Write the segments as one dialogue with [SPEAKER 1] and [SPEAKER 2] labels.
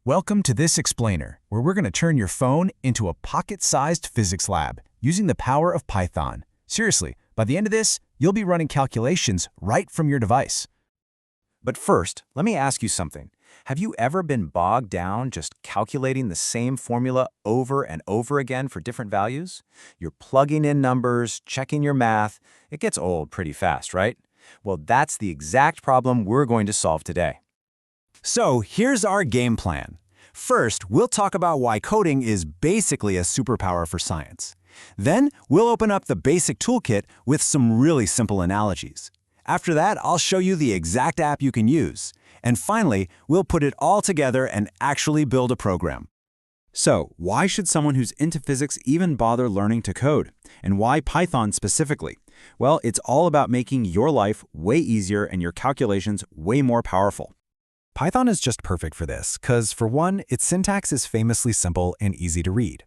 [SPEAKER 1] Welcome to this explainer, where we're going to turn your phone into a pocket-sized physics lab using the power of Python. Seriously, by the end of this, you'll be running calculations right from your device.
[SPEAKER 2] But first, let me ask you something. Have you ever been bogged down just calculating the same formula over and over again for different values? You're plugging in numbers, checking your math. It gets old pretty fast, right? Well, that's the exact problem we're going to solve today.
[SPEAKER 3] So here's our game plan. First, we'll talk about why coding is basically a superpower for science. Then, we'll open up the basic toolkit with some really simple analogies. After that, I'll show you the exact app you can use. And finally, we'll put it all together and actually build a program. So, why should someone who's into physics even bother learning to code? And why Python specifically? Well, it's all about making your life way easier and your calculations way more powerful. Python is just perfect for this, because for one, its syntax is famously simple and easy to read.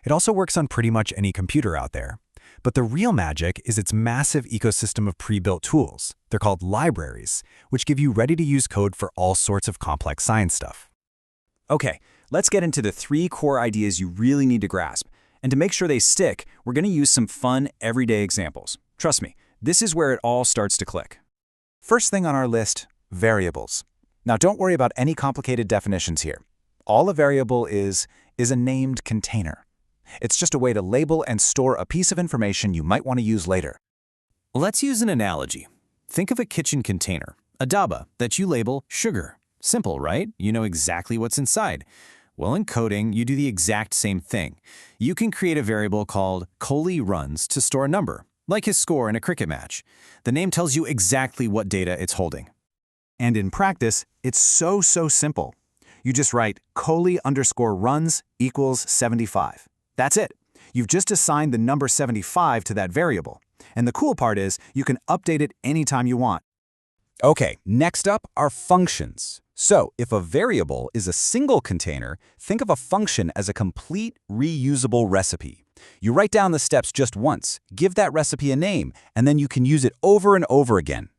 [SPEAKER 3] It also works on pretty much any computer out there. But the real magic is its massive ecosystem of pre-built tools. They're called libraries, which give you ready-to-use code for all sorts of complex science stuff.
[SPEAKER 2] Okay, let's get into the 3 core ideas you really need to grasp. And to make sure they stick, we're going to use some fun, everyday examples. Trust me, this is where it all starts to click.
[SPEAKER 3] First thing on our list, variables. Now don't worry about any complicated definitions here. All a variable is a named container. It's just a way to label and store a piece of information you might want to use later.
[SPEAKER 2] Let's use an analogy. Think of a kitchen container, a daba, that you label sugar. Simple, right? You know exactly what's inside. Well, in coding, you do the exact same thing. You can create a variable called runs to store a number, like his score in a cricket match. The name tells you exactly what data it's holding.
[SPEAKER 3] And in practice, it's so simple. You just write runs equals 75. That's it. You've just assigned the number 75 to that variable. And the cool part is you can update it anytime you want. Okay, next up are functions. So if a variable is a single container, think of a function as a complete reusable recipe. You write down the steps just once, give that recipe a name, and then you can use it over and over again.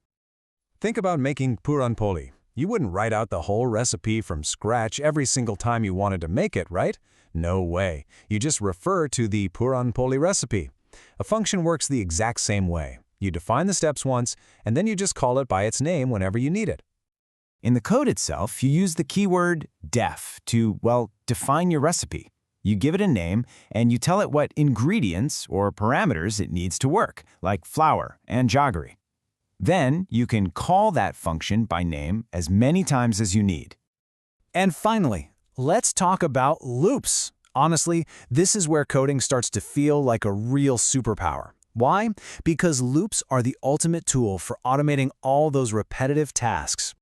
[SPEAKER 1] Think about making puran poli. You wouldn't write out the whole recipe from scratch every single time you wanted to make it, right? No way. You just refer to the puran poli recipe. A function works the exact same way. You define the steps once, and then you just call it by its name whenever you need it.
[SPEAKER 2] In the code itself, you use the keyword def to, well, define your recipe. You give it a name, and you tell it what ingredients or parameters it needs to work, like flour and jaggery. Then you can call that function by name as many times as you need.
[SPEAKER 1] And finally, let's talk about loops. Honestly, this is where coding starts to feel like a real superpower. Why? Because loops are the ultimate tool for automating all those repetitive tasks.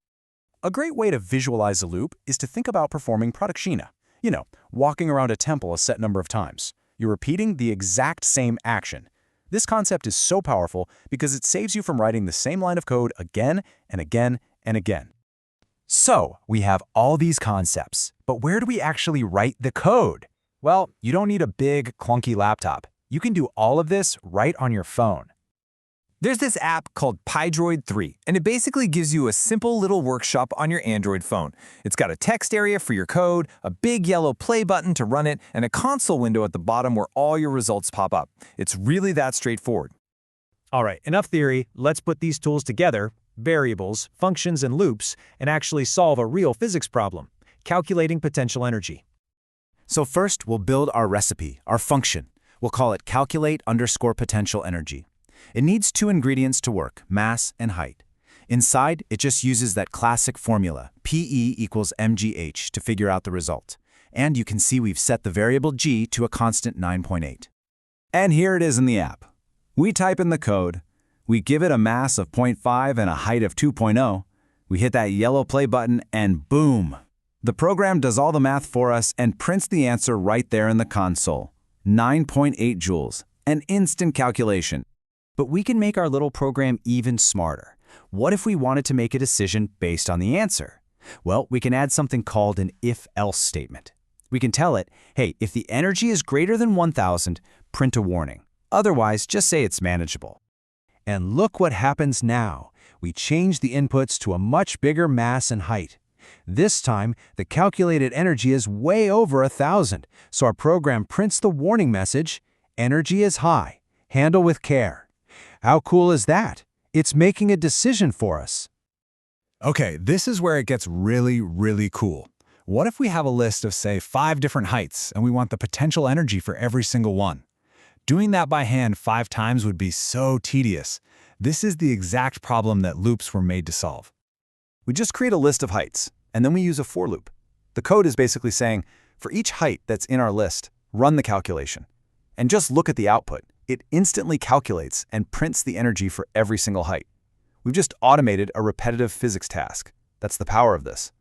[SPEAKER 1] A great way to visualize a loop is to think about performing pradakshina. You know, walking around a temple a set number of times. You're repeating the exact same action. This concept is so powerful because it saves you from writing the same line of code again and again and again. So, we have all these concepts, but where do we actually write the code? Well, you don't need a big, clunky laptop. You can do all of this right on your phone.
[SPEAKER 4] There's this app called PyDroid 3, and it basically gives you a simple little workshop on your Android phone. It's got a text area for your code, a big yellow play button to run it, and a console window at the bottom where all your results pop up. It's really that straightforward.
[SPEAKER 1] All right, enough theory. Let's put these tools together, variables, functions, and loops, and actually solve a real physics problem, calculating potential energy.
[SPEAKER 3] So first, we'll build our recipe, our function. We'll call it calculate_potential energy. It needs 2 ingredients to work, mass and height. Inside, it just uses that classic formula, PE equals mgh, to figure out the result. And you can see we've set the variable g to a constant 9.8. And here it is in the app. We type in the code, we give it a mass of 0.5 and a height of 2.0, we hit that yellow play button, and boom! The program does all the math for us and prints the answer right there in the console. 9.8 joules, an instant calculation. But we can make our little program even smarter. What if we wanted to make a decision based on the answer? Well, we can add something called an if-else statement. We can tell it, hey, if the energy is greater than 1,000, print a warning. Otherwise, just say it's manageable. And look what happens now. We change the inputs to a much bigger mass and height. This time, the calculated energy is way over 1,000, so our program prints the warning message, "Energy is high. Handle with care." How cool is that? It's making a decision for us.
[SPEAKER 1] Okay, this is where it gets really, really cool. What if we have a list of, say, 5 different heights, and we want the potential energy for every single one? Doing that by hand 5 times would be so tedious. This is the exact problem that loops were made to solve.
[SPEAKER 2] We just create a list of heights, and then we use a for loop. The code is basically saying, for each height that's in our list, run the calculation. And just look at the output. It instantly calculates and prints the energy for every single height. We've just automated a repetitive physics task. That's the power of this.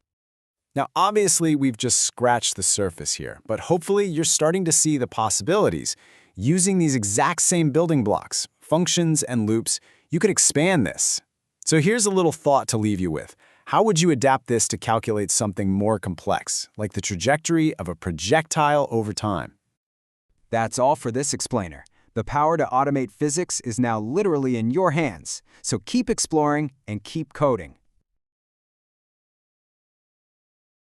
[SPEAKER 1] Now, obviously, we've just scratched the surface here, but hopefully you're starting to see the possibilities. Using these exact same building blocks, functions, and loops, you could expand this. So here's a little thought to leave you with. How would you adapt this to calculate something more complex, like the trajectory of a projectile over time?
[SPEAKER 5] That's all for this explainer. The power to automate physics is now literally in your hands, so keep exploring and keep coding.